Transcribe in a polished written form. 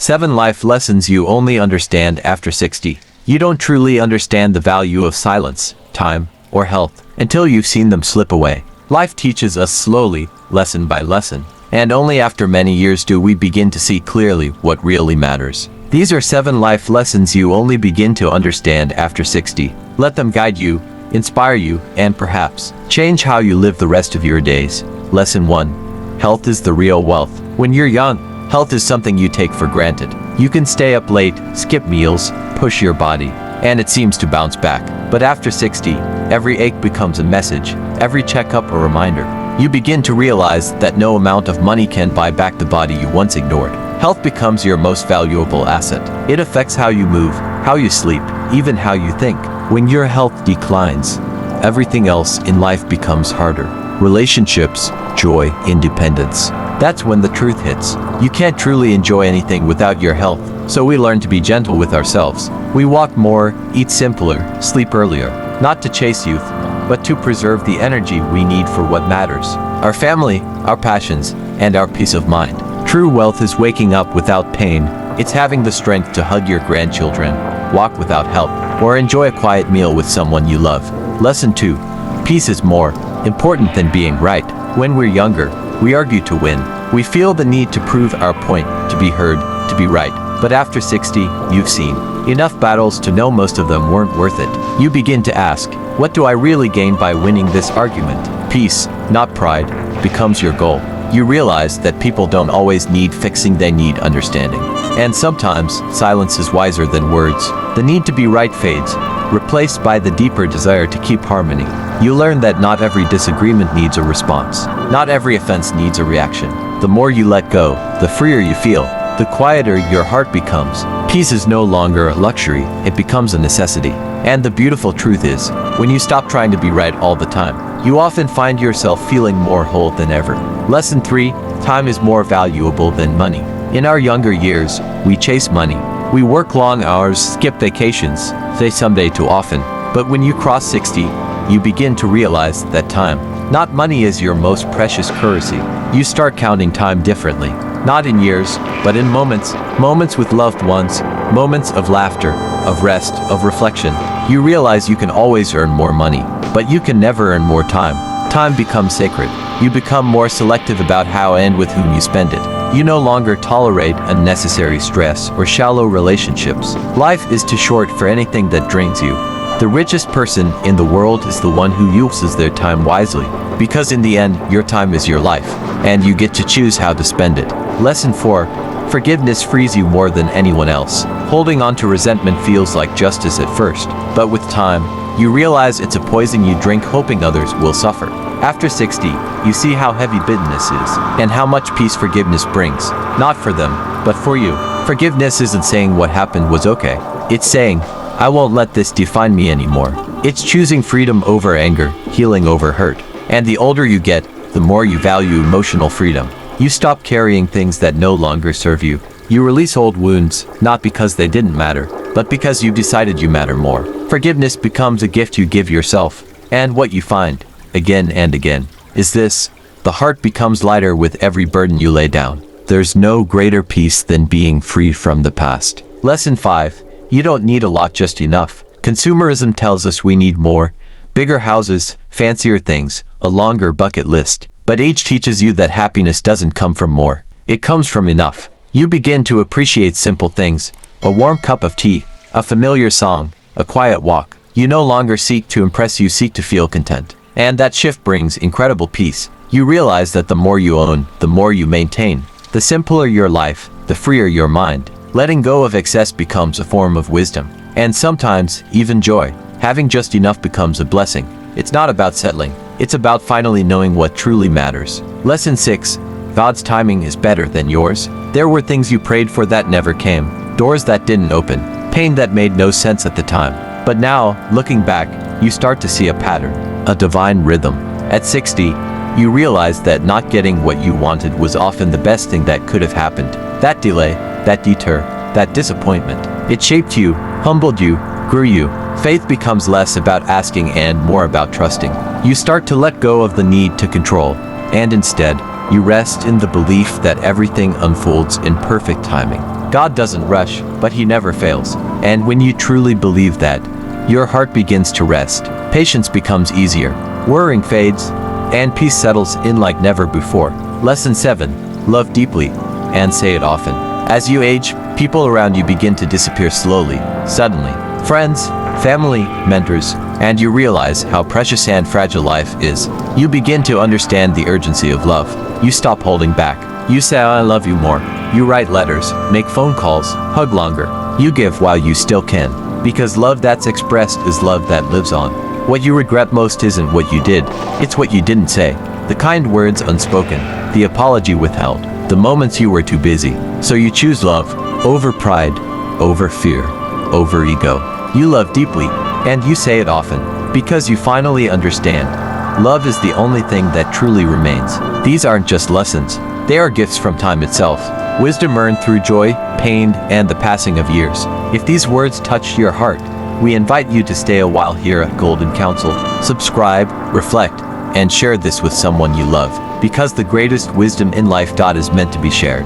7 life lessons you only understand after 60. You don't truly understand the value of silence, time, or health until you've seen them slip away. Life teaches us slowly, lesson by lesson, and only after many years do we begin to see clearly what really matters. These are 7 life lessons you only begin to understand after 60. Let them guide you, inspire you, and perhaps change how you live the rest of your days. Lesson 1. Health is the real wealth. When you're young, health is something you take for granted. You can stay up late, skip meals, push your body, and it seems to bounce back. But after 60, every ache becomes a message, every checkup a reminder. You begin to realize that no amount of money can buy back the body you once ignored. Health becomes your most valuable asset. It affects how you move, how you sleep, even how you think. When your health declines, everything else in life becomes harder. Relationships, joy, independence. That's when the truth hits. You can't truly enjoy anything without your health, so we learn to be gentle with ourselves. We walk more, eat simpler, sleep earlier, not to chase youth, but to preserve the energy we need for what matters. Our family, our passions, and our peace of mind. True wealth is waking up without pain. It's having the strength to hug your grandchildren, walk without help, or enjoy a quiet meal with someone you love. Lesson 2. Peace is more important than being right. When we're younger, we argue to win. We feel the need to prove our point, to be heard, to be right. But after 60, you've seen enough battles to know most of them weren't worth it. You begin to ask, what do I really gain by winning this argument? Peace, not pride, becomes your goal. You realize that people don't always need fixing, they need understanding. And sometimes, silence is wiser than words. The need to be right fades, replaced by the deeper desire to keep harmony. You learn that not every disagreement needs a response. Not every offense needs a reaction. The more you let go, the freer you feel, the quieter your heart becomes. Peace is no longer a luxury, it becomes a necessity. And the beautiful truth is, when you stop trying to be right all the time, you often find yourself feeling more whole than ever. Lesson 3. Time is more valuable than money. In our younger years, we chase money. We work long hours, skip vacations, say someday too often. But when you cross 60, you begin to realize that time, not money, is your most precious currency. You start counting time differently. Not in years, but in moments. Moments with loved ones, moments of laughter, of rest, of reflection. You realize you can always earn more money, but you can never earn more time. Time becomes sacred. You become more selective about how and with whom you spend it. You no longer tolerate unnecessary stress or shallow relationships. Life is too short for anything that drains you. The richest person in the world is the one who uses their time wisely, because in the end, your time is your life, and you get to choose how to spend it. Lesson 4. Forgiveness frees you more than anyone else. Holding on to resentment feels like justice at first, but with time, you realize it's a poison you drink hoping others will suffer. After 60, you see how heavy bitterness is, and how much peace forgiveness brings. Not for them, but for you. Forgiveness isn't saying what happened was okay. It's saying, I won't let this define me anymore. It's choosing freedom over anger, healing over hurt. And the older you get, the more you value emotional freedom. You stop carrying things that no longer serve you. You release old wounds, not because they didn't matter, but because you decided you matter more. Forgiveness becomes a gift you give yourself. And what you find, again and again, is this: the heart becomes lighter with every burden you lay down. There's no greater peace than being free from the past. Lesson 5. You don't need a lot, just enough. Consumerism tells us we need more, bigger houses, fancier things, a longer bucket list. But age teaches you that happiness doesn't come from more. It comes from enough. You begin to appreciate simple things: a warm cup of tea, a familiar song, a quiet walk. You no longer seek to impress, you seek to feel content. And that shift brings incredible peace. You realize that the more you own, the more you maintain. The simpler your life, the freer your mind. Letting go of excess becomes a form of wisdom. And sometimes, even joy. Having just enough becomes a blessing. It's not about settling. It's about finally knowing what truly matters. Lesson 6. God's timing is better than yours. There were things you prayed for that never came. Doors that didn't open. Pain that made no sense at the time. But now, looking back, you start to see a pattern. A divine rhythm. At 60, you realize that not getting what you wanted was often the best thing that could have happened. That delay, that detour, that disappointment. It shaped you, humbled you, grew you. Faith becomes less about asking and more about trusting. You start to let go of the need to control, and instead, you rest in the belief that everything unfolds in perfect timing. God doesn't rush, but he never fails. And when you truly believe that, your heart begins to rest. Patience becomes easier. Worrying fades, and peace settles in like never before. Lesson 7. Love deeply, and say it often. As you age, people around you begin to disappear slowly, suddenly. Friends, family, mentors, and you realize how precious and fragile life is. You begin to understand the urgency of love. You stop holding back. You say I love you more. You write letters, make phone calls, hug longer. You give while you still can. Because love that's expressed is love that lives on. What you regret most isn't what you did, it's what you didn't say. The kind words unspoken, the apology withheld, the moments you were too busy. So you choose love, over pride, over fear, over ego. You love deeply, and you say it often, because you finally understand. Love is the only thing that truly remains. These aren't just lessons, they are gifts from time itself. Wisdom earned through joy, pain, and the passing of years. If these words touched your heart, we invite you to stay a while here at Golden Counsel. Subscribe, reflect, and share this with someone you love, because the greatest wisdom in life is meant to be shared.